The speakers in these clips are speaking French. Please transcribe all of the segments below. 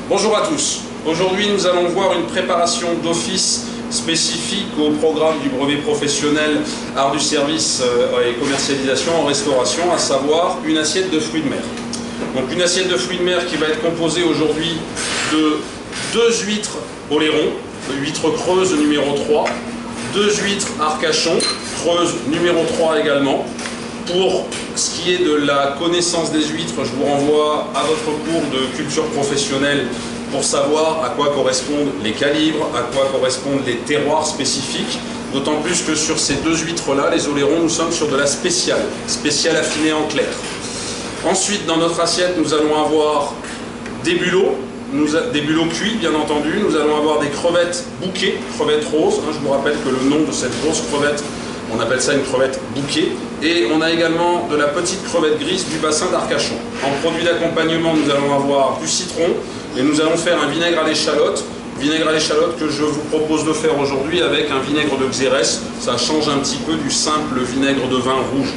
Bonjour à tous. Aujourd'hui, nous allons voir une préparation d'office spécifique au programme du brevet professionnel art du service et commercialisation en restauration, à savoir une assiette de fruits de mer. Donc une assiette de fruits de mer qui va être composée aujourd'hui de 2 huîtres oléron, huître creuse numéro 3, 2 huîtres arcachon, creuse numéro 3 également. Pour ce qui est de la connaissance des huîtres, je vous renvoie à votre cours de culture professionnelle pour savoir à quoi correspondent les calibres, à quoi correspondent les terroirs spécifiques. D'autant plus que sur ces 2 huîtres-là, les olérons, nous sommes sur de la spéciale affinée en clair. Ensuite, dans notre assiette, nous allons avoir des bulots cuits, bien entendu. Nous allons avoir des crevettes bouquet, crevettes roses. Je vous rappelle que le nom de cette grosse crevette, on appelle ça une crevette bouquet. Et on a également de la petite crevette grise du bassin d'Arcachon. En produit d'accompagnement, nous allons avoir du citron et nous allons faire un vinaigre à l'échalote. Vinaigre à l'échalote que je vous propose de faire aujourd'hui avec un vinaigre de Xérès. Ça change un petit peu du simple vinaigre de vin rouge.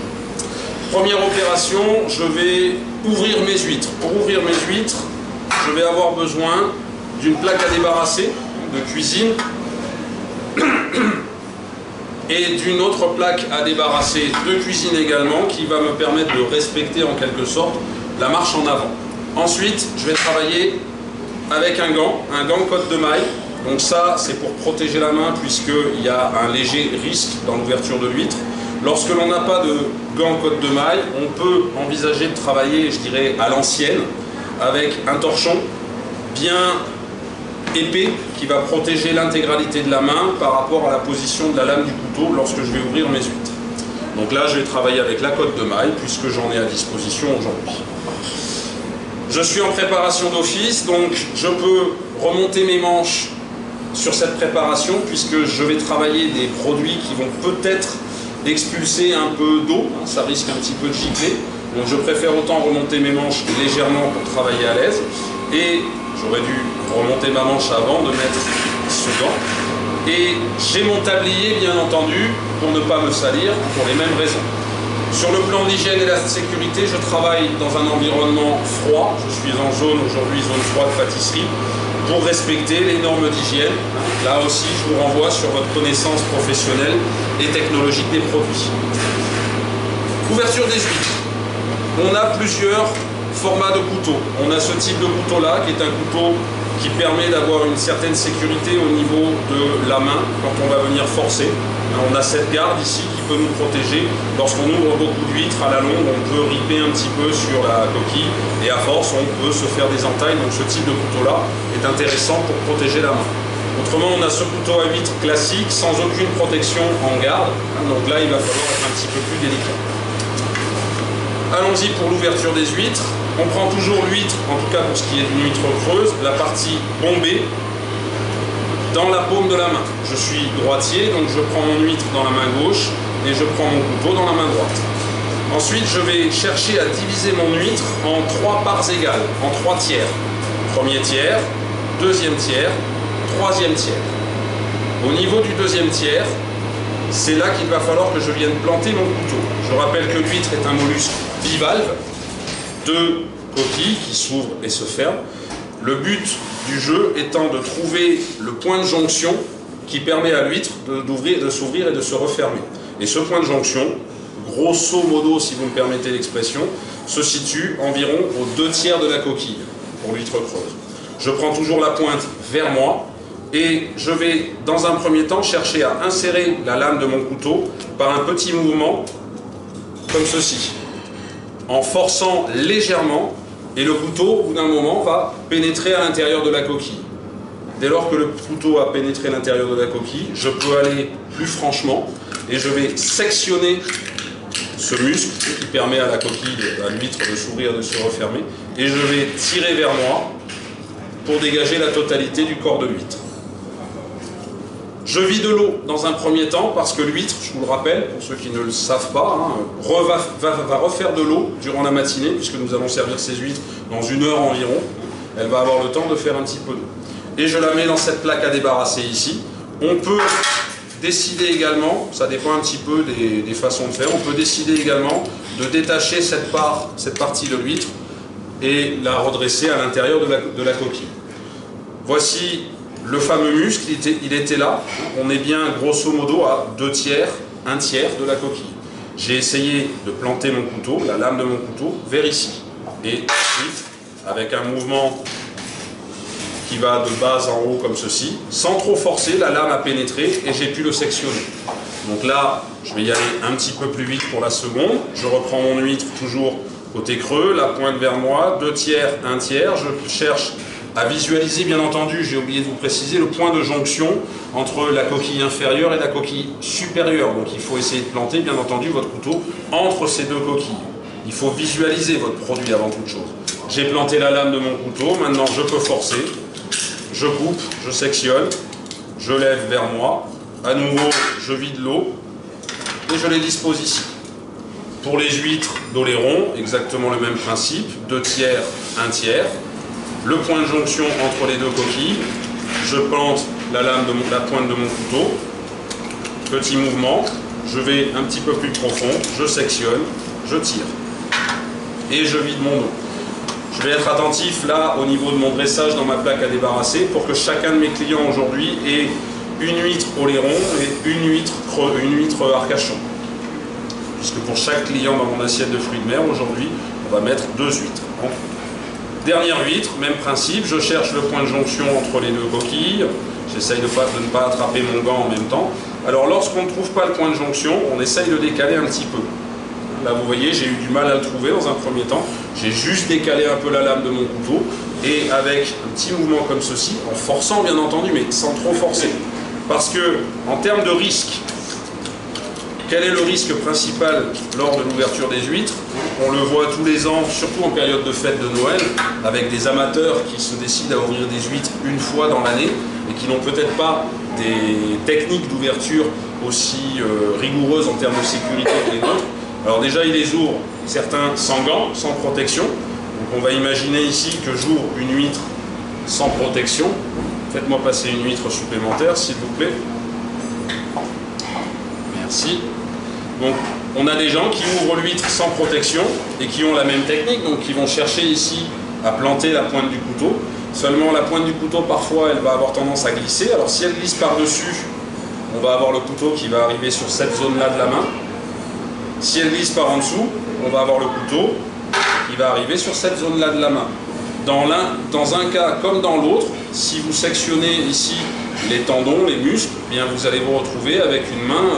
Première opération, je vais ouvrir mes huîtres. Pour ouvrir mes huîtres, je vais avoir besoin d'une plaque à débarrasser de cuisine et d'une autre plaque à débarrasser de cuisine également, qui va me permettre de respecter en quelque sorte la marche en avant. Ensuite, je vais travailler avec un gant côte de maille. Donc ça, c'est pour protéger la main puisqu'il y a un léger risque dans l'ouverture de l'huître. Lorsque l'on n'a pas de gant côte de maille, on peut envisager de travailler, je dirais, à l'ancienne, avec un torchon bien épais qui va protéger l'intégralité de la main par rapport à la position de la lame du couteau lorsque je vais ouvrir mes huîtres. Donc là, je vais travailler avec la côte de maille puisque j'en ai à disposition aujourd'hui. Je suis en préparation d'office, donc je peux remonter mes manches sur cette préparation puisque je vais travailler des produits qui vont peut-être expulser un peu d'eau, ça risque un petit peu de gicler. Donc je préfère autant remonter mes manches légèrement pour travailler à l'aise. Et j'aurais dû remonter ma manche avant de mettre ce gant. Et j'ai mon tablier, bien entendu, pour ne pas me salir, pour les mêmes raisons. Sur le plan de l'hygiène et de la sécurité, je travaille dans un environnement froid. Je suis en zone aujourd'hui, zone froide pâtisserie, pour respecter les normes d'hygiène. Là aussi, je vous renvoie sur votre connaissance professionnelle et technologique des produits. Couverture des huîtres. On a plusieurs formats de couteaux. On a ce type de couteau-là, qui est un couteau qui permet d'avoir une certaine sécurité au niveau de la main quand on va venir forcer. On a cette garde ici qui peut nous protéger. Lorsqu'on ouvre beaucoup d'huîtres, à la longue, on peut riper un petit peu sur la coquille et à force, on peut se faire des entailles. Donc ce type de couteau-là est intéressant pour protéger la main. Autrement, on a ce couteau à huître classique sans aucune protection en garde. Donc là, il va falloir être un petit peu plus délicat. Allons-y pour l'ouverture des huîtres. On prend toujours l'huître, en tout cas pour ce qui est d'une huître creuse, la partie bombée dans la paume de la main. Je suis droitier, donc je prends mon huître dans la main gauche et je prends mon couteau dans la main droite. Ensuite, je vais chercher à diviser mon huître en 3 parts égales, en 3 tiers. Premier tiers, deuxième tiers, troisième tiers. Au niveau du deuxième tiers, c'est là qu'il va falloir que je vienne planter mon couteau. Je rappelle que l'huître est un mollusque bivalve, 2 coquilles qui s'ouvrent et se ferment. Le but du jeu étant de trouver le point de jonction qui permet à l'huître de s'ouvrir et de se refermer. Et ce point de jonction, grosso modo, si vous me permettez l'expression, se situe environ aux 2 tiers de la coquille pour l'huître creuse. Je prends toujours la pointe vers moi et je vais, dans un premier temps, chercher à insérer la lame de mon couteau par un petit mouvement comme ceci, en forçant légèrement, et le couteau, au bout d'un moment, va pénétrer à l'intérieur de la coquille. Dès lors que le couteau a pénétré à l'intérieur de la coquille, je peux aller plus franchement, et je vais sectionner ce muscle qui permet à la coquille, à l'huître de s'ouvrir et de se refermer, et je vais tirer vers moi pour dégager la totalité du corps de l'huître. Je vide de l'eau dans un premier temps parce que l'huître, je vous le rappelle, pour ceux qui ne le savent pas, va refaire de l'eau durant la matinée, puisque nous allons servir ces huîtres dans 1 heure environ. Elle va avoir le temps de faire un petit peu d'eau. Et je la mets dans cette plaque à débarrasser ici. On peut décider également, ça dépend un petit peu des façons de faire, on peut décider également de détacher cette partie de l'huître et la redresser à l'intérieur de la coquille. Voici le fameux muscle, il était là. On est bien grosso modo à 2 tiers, 1 tiers de la coquille. J'ai essayé de planter mon couteau, la lame de mon couteau, vers ici. Et ensuite, avec un mouvement qui va de bas en haut comme ceci, sans trop forcer, la lame a pénétré et j'ai pu le sectionner. Donc là, je vais y aller un petit peu plus vite pour la seconde. Je reprends mon huître toujours côté creux, la pointe vers moi, 2 tiers, 1 tiers. Je cherche à visualiser, bien entendu, j'ai oublié de vous préciser, le point de jonction entre la coquille inférieure et la coquille supérieure. Donc il faut essayer de planter, bien entendu, votre couteau entre ces 2 coquilles. Il faut visualiser votre produit avant toute chose. J'ai planté la lame de mon couteau, maintenant je peux forcer. Je coupe, je sectionne, je lève vers moi. À nouveau, je vide l'eau et je les dispose ici. Pour les huîtres d'oléron, exactement le même principe, 2 tiers, 1 tiers. Le point de jonction entre les 2 coquilles, je plante la pointe de mon couteau, petit mouvement, je vais un petit peu plus profond, je sectionne, je tire et je vide mon eau. Je vais être attentif là au niveau de mon dressage dans ma plaque à débarrasser pour que chacun de mes clients aujourd'hui ait une huître oléron et une huître arcachon. Puisque pour chaque client dans mon assiette de fruits de mer aujourd'hui, on va mettre 2 huîtres. Dernière huître, même principe, je cherche le point de jonction entre les 2 coquilles, j'essaye de ne pas attraper mon gant en même temps. Alors lorsqu'on ne trouve pas le point de jonction, on essaye de décaler un petit peu. Là vous voyez, j'ai eu du mal à le trouver dans un premier temps, j'ai juste décalé un peu la lame de mon couteau, et avec un petit mouvement comme ceci, en forçant bien entendu, mais sans trop forcer. Parce que, en termes de risque, quel est le risque principal lors de l'ouverture des huîtres? On le voit tous les ans, surtout en période de fête de Noël, avec des amateurs qui se décident à ouvrir des huîtres une fois dans l'année et qui n'ont peut-être pas des techniques d'ouverture aussi rigoureuses en termes de sécurité que les nôtres. Alors déjà, ils les ouvrent, certains sans gants, sans protection. Donc on va imaginer ici que j'ouvre une huître sans protection. Faites-moi passer une huître supplémentaire, s'il vous plaît. Merci. Donc, on a des gens qui ouvrent l'huître sans protection et qui ont la même technique, donc qui vont chercher ici à planter la pointe du couteau. Seulement, la pointe du couteau, parfois, elle va avoir tendance à glisser. Alors, si elle glisse par-dessus, on va avoir le couteau qui va arriver sur cette zone-là de la main. Si elle glisse par en dessous, on va avoir le couteau qui va arriver sur cette zone-là de la main. Dans un cas comme dans l'autre, si vous sectionnez ici les tendons, les muscles, eh bien vous allez vous retrouver avec une main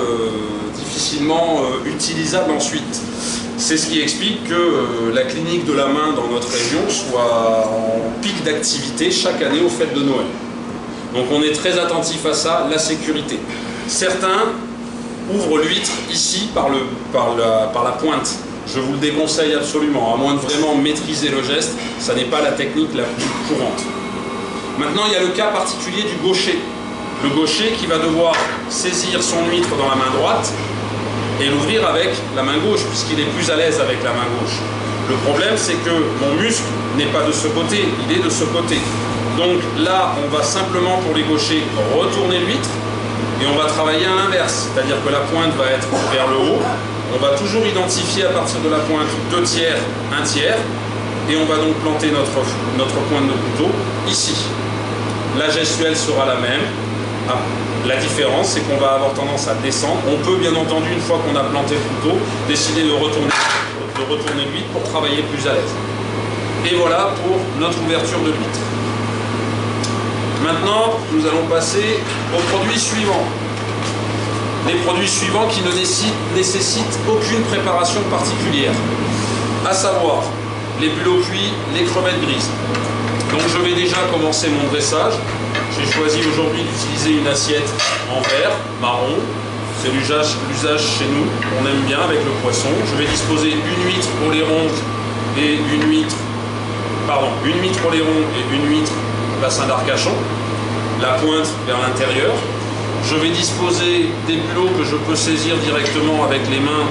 difficilement utilisable ensuite. C'est ce qui explique que la clinique de la main dans notre région soit en pic d'activité chaque année aux fêtes de Noël. Donc on est très attentif à ça, la sécurité. Certains ouvrent l'huître ici par la pointe. Je vous le déconseille absolument, à moins de vraiment maîtriser le geste, ça n'est pas la technique la plus courante. Maintenant, il y a le cas particulier du gaucher. Le gaucher qui va devoir saisir son huître dans la main droite et l'ouvrir avec la main gauche, puisqu'il est plus à l'aise avec la main gauche. Le problème, c'est que mon muscle n'est pas de ce côté, il est de ce côté. Donc là, on va simplement, pour les gauchers, retourner l'huître et on va travailler à l'inverse, c'est-à-dire que la pointe va être vers le haut. On va toujours identifier à partir de la pointe 2 tiers, 1 tiers, et on va donc planter notre pointe de couteau ici. La gestuelle sera la même. La différence, c'est qu'on va avoir tendance à descendre. On peut bien entendu, une fois qu'on a planté le couteau, décider de retourner l'huître pour travailler plus à l'aise. Et voilà pour notre ouverture de l'huître. Maintenant, nous allons passer aux produits suivants. Les produits suivants qui ne nécessitent aucune préparation particulière, à savoir les bulots cuits, les crevettes grises. Donc je vais déjà commencer mon dressage. J'ai choisi aujourd'hui d'utiliser une assiette en verre, marron. C'est l'usage chez nous, on aime bien avec le poisson. Je vais disposer une huître oléron et une huître oléron et une huître bassin d'Arcachon. La pointe vers l'intérieur. Je vais disposer des bulots que je peux saisir directement avec les mains,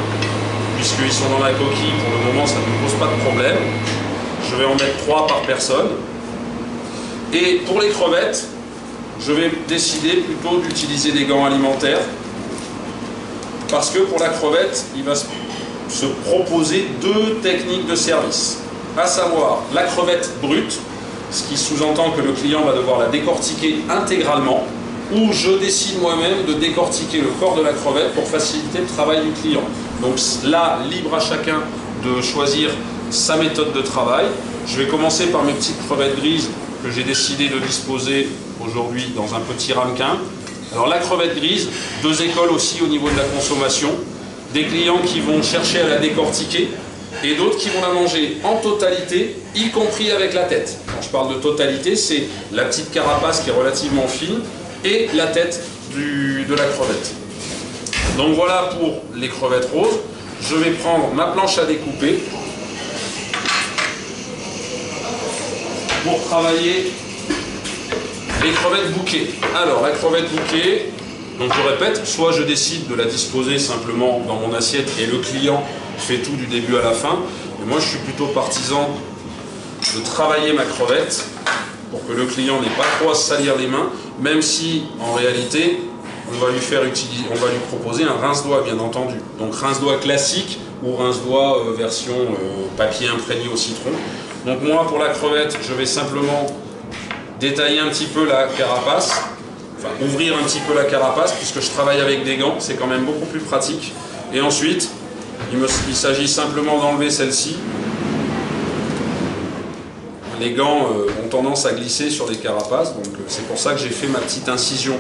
puisqu'ils sont dans la coquille. Pour le moment, ça ne me pose pas de problème. Je vais en mettre 3 par personne. Et pour les crevettes, je vais décider plutôt d'utiliser des gants alimentaires, parce que pour la crevette, il va se proposer 2 techniques de service, à savoir la crevette brute. ce qui sous-entend que le client va devoir la décortiquer intégralement, ou je décide moi-même de décortiquer le corps de la crevette pour faciliter le travail du client. Donc là, libre à chacun de choisir sa méthode de travail. Je vais commencer par mes petites crevettes grises que j'ai décidé de disposer aujourd'hui dans un petit ramequin. Alors la crevette grise, deux écoles aussi au niveau de la consommation. Des clients qui vont chercher à la décortiquer et d'autres qui vont la manger en totalité, y compris avec la tête. Quand je parle de totalité, c'est la petite carapace qui est relativement fine et la tête de la crevette. Donc voilà pour les crevettes roses. Je vais prendre ma planche à découper pour travailler les crevettes bouquet. Alors la crevette bouquet, donc je répète, soit je décide de la disposer simplement dans mon assiette et le client fait tout du début à la fin, mais moi je suis plutôt partisan de travailler ma crevette pour que le client n'ait pas trop à se salir les mains, même si en réalité on va lui proposer un rince-doigt bien entendu. Donc rince-doigt classique ou rince-doigt version papier imprégné au citron. Donc moi pour la crevette, je vais simplement détailler un petit peu la carapace, enfin ouvrir un petit peu la carapace puisque je travaille avec des gants, c'est quand même beaucoup plus pratique. Et ensuite, il s'agit simplement d'enlever celle-ci. Les gants ont tendance à glisser sur les carapaces, donc c'est pour ça que j'ai fait ma petite incision.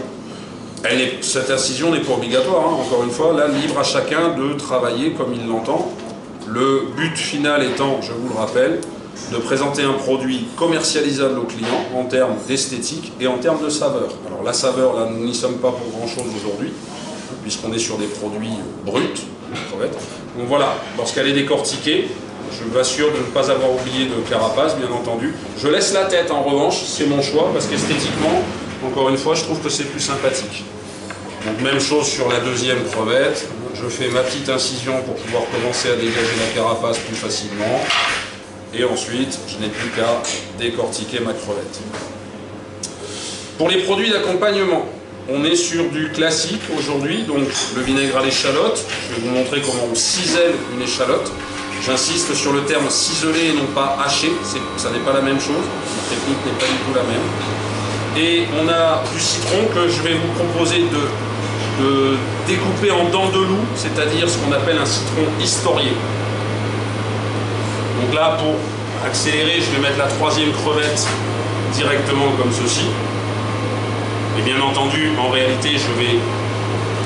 Cette incision n'est pas obligatoire, hein, encore une fois, là libre à chacun de travailler comme il l'entend. Le but final étant, je vous le rappelle, de présenter un produit commercialisable au client en termes d'esthétique et en termes de saveur. Alors la saveur, là, nous n'y sommes pas pour grand chose aujourd'hui, puisqu'on est sur des produits bruts, donc voilà, lorsqu'elle est décortiquée, je m'assure de ne pas avoir oublié de carapace, bien entendu. Je laisse la tête en revanche, c'est mon choix, parce qu'esthétiquement, encore une fois, je trouve que c'est plus sympathique. Donc même chose sur la deuxième crevette, je fais ma petite incision pour pouvoir commencer à dégager la carapace plus facilement. Et ensuite, je n'ai plus qu'à décortiquer ma crevette. Pour les produits d'accompagnement, on est sur du classique aujourd'hui, donc le vinaigre à l'échalote. Je vais vous montrer comment on cisèle une échalote. J'insiste sur le terme ciselé et non pas haché, ça n'est pas la même chose, la technique n'est pas du tout la même. Et on a du citron que je vais vous proposer de découper en dents de loup, c'est-à-dire ce qu'on appelle un citron historié. Donc là, pour accélérer, je vais mettre la troisième crevette directement comme ceci. Et bien entendu, en réalité, je vais,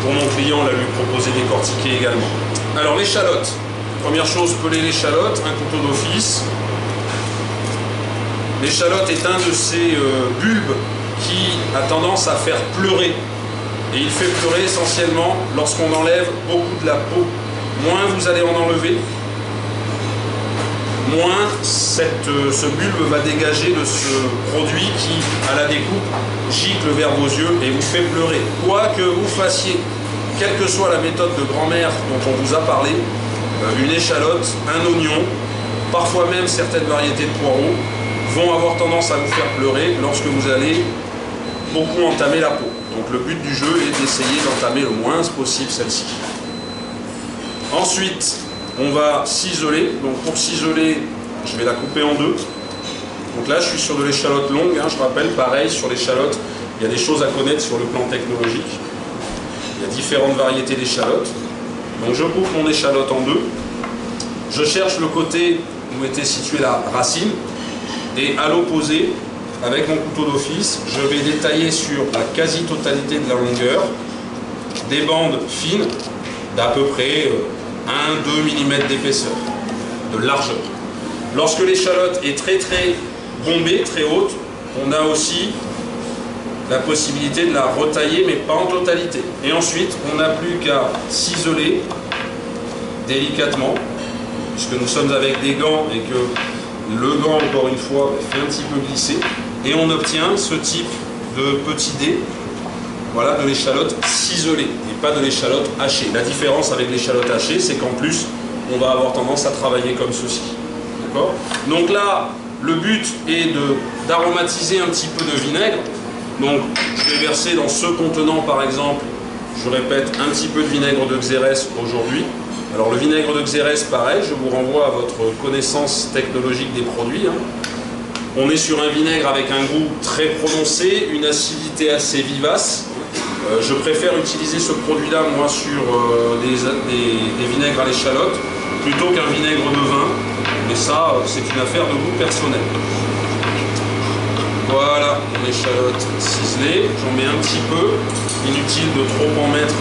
pour mon client, là, lui proposer décortiquer également. Alors, l'échalote. Première chose, peler l'échalote, un couteau d'office. L'échalote est un de ces bulbes qui a tendance à faire pleurer. Et il fait pleurer essentiellement lorsqu'on enlève beaucoup de la peau. Moins vous allez en enlever, moins ce bulbe va dégager de ce produit qui, à la découpe, gicle vers vos yeux et vous fait pleurer. Quoi que vous fassiez, quelle que soit la méthode de grand-mère dont on vous a parlé, une échalote, un oignon, parfois même certaines variétés de poireaux, vont avoir tendance à vous faire pleurer lorsque vous allez beaucoup entamer la peau. Donc le but du jeu est d'essayer d'entamer le moins possible celle-ci. Ensuite, on va ciseler. Donc pour ciseler, je vais la couper en deux. Donc là, je suis sur de l'échalote longue. Hein, je rappelle, pareil, sur l'échalote, il y a des choses à connaître sur le plan technologique. Il y a différentes variétés d'échalotes. Donc je coupe mon échalote en deux. Je cherche le côté où était située la racine. Et à l'opposé, avec mon couteau d'office, je vais détailler sur la quasi-totalité de la longueur des bandes fines d'à peu près 1-2 mm d'épaisseur, de largeur. Lorsque l'échalote est très bombée, très haute, on a aussi la possibilité de la retailler, mais pas en totalité. Et ensuite, on n'a plus qu'à ciseler délicatement, puisque nous sommes avec des gants et que le gant, encore une fois, fait un petit peu glisser, et on obtient ce type de petit dé, voilà, de l'échalote ciselée, et pas de l'échalote hachée. La différence avec l'échalote hachée, c'est qu'en plus, on va avoir tendance à travailler comme ceci. D'accord ? Donc là, le but est d'aromatiser un petit peu de vinaigre. Donc, je vais verser dans ce contenant, par exemple, je répète, un petit peu de vinaigre de Xérès aujourd'hui. Alors, le vinaigre de Xérès, pareil, je vous renvoie à votre connaissance technologique des produits. Hein. On est sur un vinaigre avec un goût très prononcé, une acidité assez vivace. Je préfère utiliser ce produit-là, moi, sur des vinaigres à l'échalote, plutôt qu'un vinaigre de vin. Mais ça, c'est une affaire de goût personnel. Voilà, mon échalote ciselée. J'en mets un petit peu. Inutile de trop en mettre.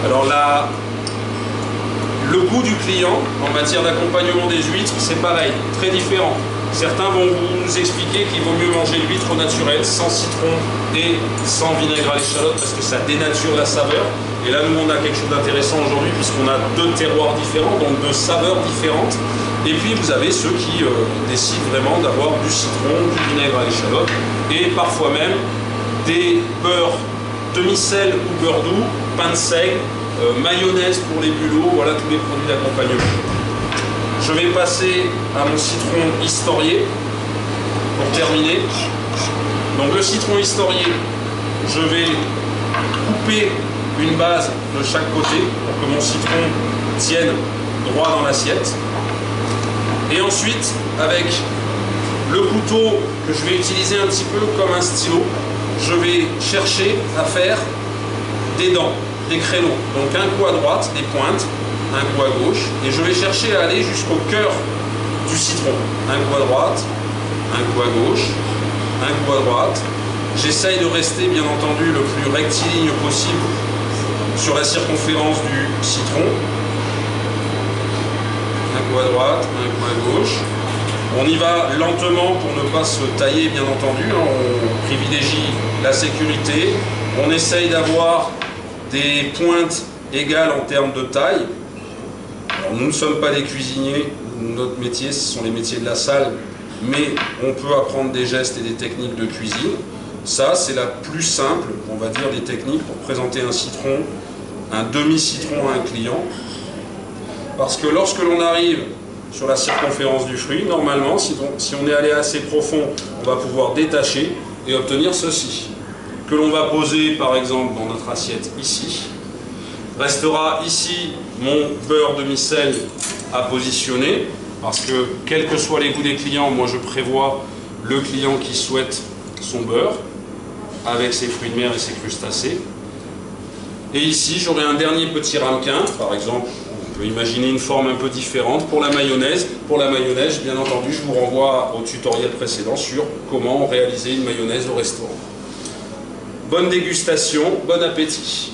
Alors là, le goût du client en matière d'accompagnement des huîtres, c'est pareil, très différent. Certains vont vous expliquer qu'il vaut mieux manger l'huître au naturel, sans citron et sans vinaigre à l'échalote, parce que ça dénature la saveur. Et là, nous, on a quelque chose d'intéressant aujourd'hui, puisqu'on a deux terroirs différents, donc deux saveurs différentes. Et puis, vous avez ceux qui décident vraiment d'avoir du citron, du vinaigre à l'échalote, et parfois même des beurres demi-sel ou beurre doux, pain de seigle, mayonnaise pour les bulots, voilà tous les produits d'accompagnement. Je vais passer à mon citron historié pour terminer. Donc le citron historié, je vais couper une base de chaque côté pour que mon citron tienne droit dans l'assiette. Et ensuite, avec le couteau que je vais utiliser un petit peu comme un stylo, je vais chercher à faire des dents, des créneaux. Donc un coup à droite, des pointes, un coup à gauche, et je vais chercher à aller jusqu'au cœur du citron. Un coup à droite, un coup à gauche, un coup à droite. J'essaye de rester, bien entendu, le plus rectiligne possible sur la circonférence du citron. Un coup à droite, un coup à gauche. On y va lentement pour ne pas se tailler, bien entendu. On privilégie la sécurité. On essaye d'avoir des pointes égales en termes de taille. Alors, nous ne sommes pas des cuisiniers. Notre métier, ce sont les métiers de la salle. Mais on peut apprendre des gestes et des techniques de cuisine. Ça, c'est la plus simple, on va dire, des techniques pour présenter un citron, un demi-citron à un client. Parce que lorsque l'on arrive sur la circonférence du fruit, normalement, si on est allé assez profond, on va pouvoir détacher et obtenir ceci, que l'on va poser par exemple dans notre assiette ici. Restera ici mon beurre demi-sel à positionner, parce que quels que soient les goûts des clients, moi je prévois le client qui souhaite son beurre, avec ses fruits de mer et ses crustacés. Et ici, j'aurai un dernier petit ramequin, par exemple. On peut imaginer une forme un peu différente pour la mayonnaise. Pour la mayonnaise, bien entendu, je vous renvoie au tutoriel précédent sur comment réaliser une mayonnaise au restaurant. Bonne dégustation, bon appétit!